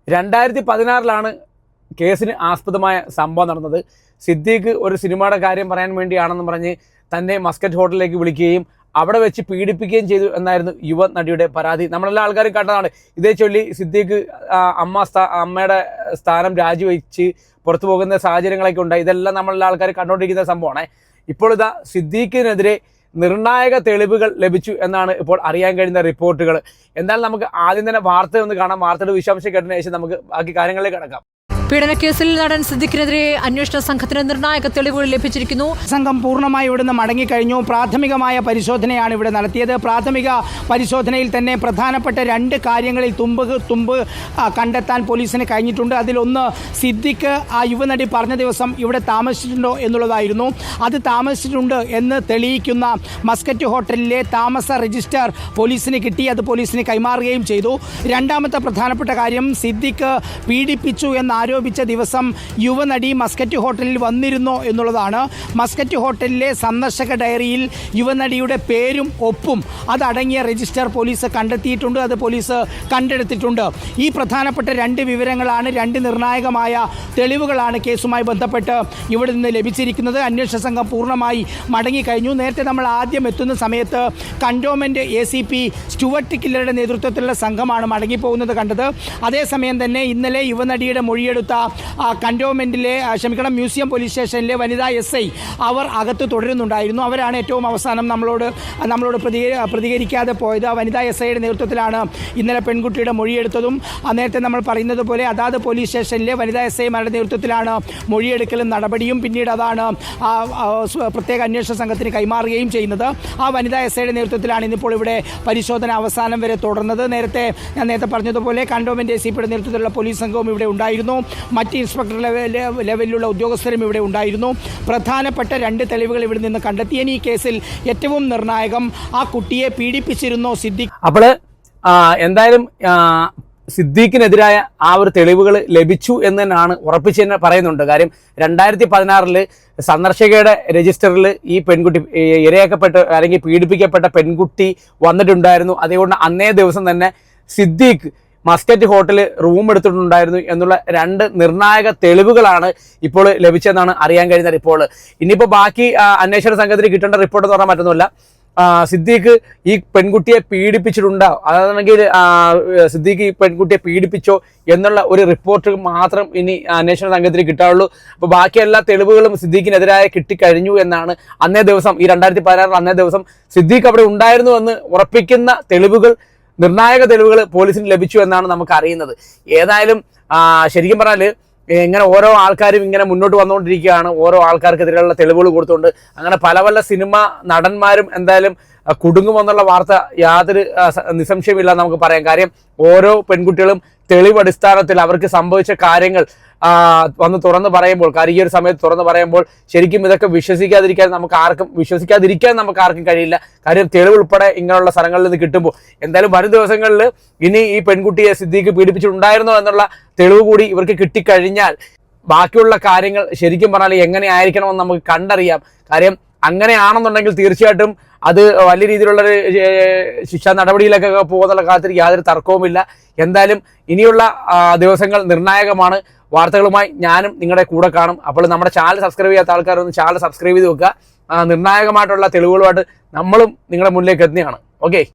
2016 കേസിന് ആസ്പദമായ സംഭവം നടന്നത്. സിദ്ദീഖ് ഒരു സിനിമയുടെ കാര്യം പറയാൻ വേണ്ടിയാണെന്ന് പറഞ്ഞ് തന്നെ മസ്കറ്റ് ഹോട്ടലിലേക്ക് വിളിക്കുകയും അവിടെ വെച്ച് പീഡിപ്പിക്കുകയും ചെയ്തു എന്നായിരുന്നു യുവ നടിയുടെ പരാതി. നമ്മളെല്ലാ ആൾക്കാരും കണ്ടതാണ്. ഇതേ ചൊല്ലി സിദ്ദീഖ് അമ്മയുടെ സ്ഥാനം രാജിവെച്ച് പുറത്തു പോകുന്ന സാഹചര്യങ്ങളൊക്കെ ഉണ്ടായി. ഇതെല്ലാം നമ്മളെല്ലാ ആൾക്കാർ കണ്ടുകൊണ്ടിരിക്കുന്ന സംഭവമാണ്. ഇപ്പോൾ ഇതാ സിദ്ദീഖിനെതിരെ നിർണായക തെളിവുകൾ ലഭിച്ചു എന്നാണ് ഇപ്പോൾ അറിയാൻ കഴിയുന്ന റിപ്പോർട്ടുകൾ. എന്തായാലും നമുക്ക് ആദ്യം തന്നെ വാർത്ത ഒന്ന് കാണാം. വാർത്തയുടെ വിശദാംശം കേട്ടതിന് ശേഷം നമുക്ക് ബാക്കി കാര്യങ്ങളിലേക്ക് കടക്കാം. പീഡനക്കേസിൽ നടൻ സിദ്ദീഖിനെതിരെ അന്വേഷണ സംഘത്തിന് നിർണായക തെളിവുകൾ ലഭിച്ചിരിക്കുന്നു. സംഘം പൂർണ്ണമായി ഇവിടുന്ന് മടങ്ങിക്കഴിഞ്ഞു. പ്രാഥമികമായ പരിശോധനയാണ് ഇവിടെ നടത്തിയത്. പ്രാഥമിക പരിശോധനയിൽ തന്നെ പ്രധാനപ്പെട്ട 2 കാര്യങ്ങളിൽ തുമ്പ് കണ്ടെത്താൻ പോലീസിന് കഴിഞ്ഞിട്ടുണ്ട്. അതിലൊന്ന്, സിദ്ദീഖ് ആ യുവനടി പറഞ്ഞ ദിവസം ഇവിടെ താമസിച്ചിട്ടുണ്ടോ എന്നുള്ളതായിരുന്നു. അത് താമസിച്ചിട്ടുണ്ട് എന്ന് തെളിയിക്കുന്ന മസ്കറ്റ് ഹോട്ടലിലെ താമസ രജിസ്റ്റർ പോലീസിന് കിട്ടി. അത് പോലീസിന് കൈമാറുകയും ചെയ്തു. രണ്ടാമത്തെ പ്രധാനപ്പെട്ട കാര്യം, സിദ്ദീഖ് പീഡിപ്പിച്ചു എന്ന് ആരോപിച്ച ദിവസം യുവനടി മസ്കറ്റ് ഹോട്ടലിൽ വന്നിരുന്നോ എന്നുള്ളതാണ്. മസ്കറ്റ് ഹോട്ടലിലെ സന്ദർശക ഡയറിയിൽ യുവനടിയുടെ പേരും ഒപ്പും അതടങ്ങിയ രജിസ്റ്റർ പോലീസ് കണ്ടെത്തിയിട്ടുണ്ട്. അത് പോലീസ് കണ്ടെടുത്തിട്ടുണ്ട്. ഈ പ്രധാനപ്പെട്ട 2 വിവരങ്ങളാണ്, 2 നിർണായകമായ തെളിവുകളാണ് കേസുമായി ബന്ധപ്പെട്ട് ഇവിടെ നിന്ന് ലഭിച്ചിരിക്കുന്നത്. അന്വേഷണ സംഘം പൂർണ്ണമായി മടങ്ങിക്കഴിഞ്ഞു. നേരത്തെ നമ്മൾ ആദ്യം എത്തുന്ന സമയത്ത് കണ്ടോൺമെൻറ്റ് ACP സ്റ്റുവർട്ട് കില്ലറുടെ നേതൃത്വത്തിലുള്ള സംഘമാണ് മടങ്ങിപ്പോകുന്നത് കണ്ടത്. അതേസമയം തന്നെ ഇന്നലെ യുവനടിയുടെ മൊഴിയെടുത്ത കണ്ടോൺമെൻറ്റിലെ മ്യൂസിയം പോലീസ് സ്റ്റേഷനിലെ വനിതാ SI അവർ അകത്ത് തുടരുന്നുണ്ടായിരുന്നു. അവരാണ് ഏറ്റവും അവസാനം നമ്മളോട് പ്രതികരിക്കാതെ പോയത്. വനിതാ SIയുടെ നേതൃത്വത്തിലാണ് ഇന്നലെ പെൺകുട്ടിയുടെ മൊഴിയെടുത്തതും. നേരത്തെ നമ്മൾ പറയുന്നത് പോലെ അതാത് പോലീസ് സ്റ്റേഷനിലെ വനിതാ SIമാരുടെ നേതൃത്വത്തിലാണ് മൊഴിയെടുക്കലും നടപടിയും. പിന്നീട് അതാണ് പ്രത്യേക അന്വേഷണ സംഘത്തിന് കൈമാറുകയും ചെയ്യുന്നത്. ആ വനിതാ SIയുടെ നേതൃത്വത്തിലാണ് ഇന്നിപ്പോൾ ഇവിടെ പരിശോധന അവസാനം വരെ തുടർന്നത്. ഞാൻ നേരത്തെ പറഞ്ഞതുപോലെ കണ്ടോൺമെൻറ്റ് ACPയുടെ നേതൃത്വത്തിലുള്ള പോലീസ് സംഘവും ഇവിടെ ഉണ്ടായിരുന്നു. മറ്റ് ഇൻസ്പെക്ടർ ലെവലിലുള്ള ഉദ്യോഗസ്ഥരും ഇവിടെ ഉണ്ടായിരുന്നു. പ്രധാനപ്പെട്ട 2 തെളിവുകൾ ഇവിടെ നിന്ന് കണ്ടെത്തിയ ഈ കേസിൽ ഏറ്റവും നിർണായകം, ആ കുട്ടിയെ പീഡിപ്പിച്ചിരുന്നോ സിദ്ദീഖ്. അപ്പോൾ എന്തായാലും സിദ്ദീഖിനെതിരായ ആ ഒരു തെളിവുകൾ ലഭിച്ചു എന്ന് തന്നെയാണ് ഉറപ്പിച്ച് തന്നെ പറയുന്നുണ്ട്. കാര്യം 2016 സന്ദർശകയുടെ രജിസ്റ്ററിൽ ഈ പെൺകുട്ടി ഇരയാക്കപ്പെട്ട അല്ലെങ്കിൽ പീഡിപ്പിക്കപ്പെട്ട പെൺകുട്ടി വന്നിട്ടുണ്ടായിരുന്നു. അതുകൊണ്ട് അന്നേ ദിവസം തന്നെ സിദ്ദീഖ് മസ്കറ്റ് ഹോട്ടൽ റൂം എടുത്തിട്ടുണ്ടായിരുന്നു എന്നുള്ള 2 നിർണായക തെളിവുകളാണ് ഇപ്പോൾ ലഭിച്ചതെന്നാണ് അറിയാൻ കഴിയുന്ന റിപ്പോർട്ട്. ഇനിയിപ്പോൾ ബാക്കി അന്വേഷണ സംഘത്തിന് കിട്ടേണ്ട റിപ്പോർട്ട് എന്ന് പറഞ്ഞാൽ മറ്റൊന്നുമില്ല, സിദ്ദീഖ് ഈ പെൺകുട്ടിയെ പീഡിപ്പിച്ചിട്ടുണ്ടോ, അതാണെങ്കിൽ സിദ്ദീഖ് ഈ പെൺകുട്ടിയെ പീഡിപ്പിച്ചോ എന്നുള്ള ഒരു റിപ്പോർട്ട് മാത്രം ഇനി അന്വേഷണ സംഘത്തിന് കിട്ടാറുള്ളൂ. അപ്പോൾ ബാക്കി എല്ലാ തെളിവുകളും സിദ്ദീഖിനെതിരായ കിട്ടിക്കഴിഞ്ഞു എന്നാണ് അന്നേ ദിവസം, ഈ 2016 അന്നേ ദിവസം സിദ്ദീഖ് അവിടെ ഉണ്ടായിരുന്നു എന്ന് ഉറപ്പിക്കുന്ന തെളിവുകൾ, നിർണായക തെളിവുകൾ പോലീസിന് ലഭിച്ചു എന്നാണ് നമുക്ക് അറിയുന്നത്. ഏതായാലും ശരിക്കും പറഞ്ഞാൽ ഇങ്ങനെ ഓരോ ആൾക്കാരും ഇങ്ങനെ മുന്നോട്ട് വന്നുകൊണ്ടിരിക്കുകയാണ്, ഓരോ ആൾക്കാർക്കെതിരെയുള്ള തെളിവുകൾ കൊടുത്തുകൊണ്ട്. അങ്ങനെ പല സിനിമ നടന്മാരും എന്തായാലും കുടുങ്ങുമെന്നുള്ള വാർത്ത യാതൊരു നിസ്സംശയമില്ല നമുക്ക് പറയാം. കാര്യം ഓരോ പെൺകുട്ടികളും തെളിവടിസ്ഥാനത്തിൽ അവർക്ക് സംഭവിച്ച കാര്യങ്ങൾ വന്ന് തുറന്ന് പറയുമ്പോൾ, ഈ ഒരു സമയത്ത് തുറന്ന് പറയുമ്പോൾ ശരിക്കും ഇതൊക്കെ വിശ്വസിക്കാതിരിക്കാൻ നമുക്ക് ആർക്കും കഴിയില്ല. കാര്യം തെളിവ് ഉൾപ്പെടെ ഇങ്ങനെയുള്ള സ്ഥലങ്ങളിൽ നിന്ന് കിട്ടുമ്പോൾ എന്തായാലും വരും ദിവസങ്ങളിൽ ഇനി ഈ പെൺകുട്ടിയെ സിദ്ദീഖ് പീഡിപ്പിച്ചിട്ടുണ്ടായിരുന്നോ എന്നുള്ള തെളിവ് കൂടി ഇവർക്ക് കിട്ടിക്കഴിഞ്ഞാൽ ബാക്കിയുള്ള കാര്യങ്ങൾ ശരിക്കും പറഞ്ഞാൽ എങ്ങനെ ആയിരിക്കണമെന്ന് നമുക്ക് കണ്ടറിയാം. കാര്യം അങ്ങനെയാണെന്നുണ്ടെങ്കിൽ തീർച്ചയായിട്ടും അത് വലിയ രീതിയിലുള്ളൊരു ശിക്ഷാ നടപടിയിലൊക്കെ പോകുന്നുള്ള കാര്യത്തിൽ യാതൊരു തർക്കവുമില്ല. എന്തായാലും ഇനിയുള്ള ദിവസങ്ങൾ നിർണായകമാണ്. വാർത്തകളുമായി ഞാനും നിങ്ങളുടെ കൂടെ കാണും. അപ്പോൾ നമ്മുടെ ചാനൽ സബ്സ്ക്രൈബ് ചെയ്യാത്ത ആൾക്കാരൊന്ന് ചാനൽ സബ്സ്ക്രൈബ് ചെയ്ത് വെക്കുക. നിർണായകമായിട്ടുള്ള തെളിവുകളുമായിട്ട് നമ്മളും നിങ്ങളുടെ മുന്നിലേക്ക് എത്തുന്നതാണ്. ഓക്കെ.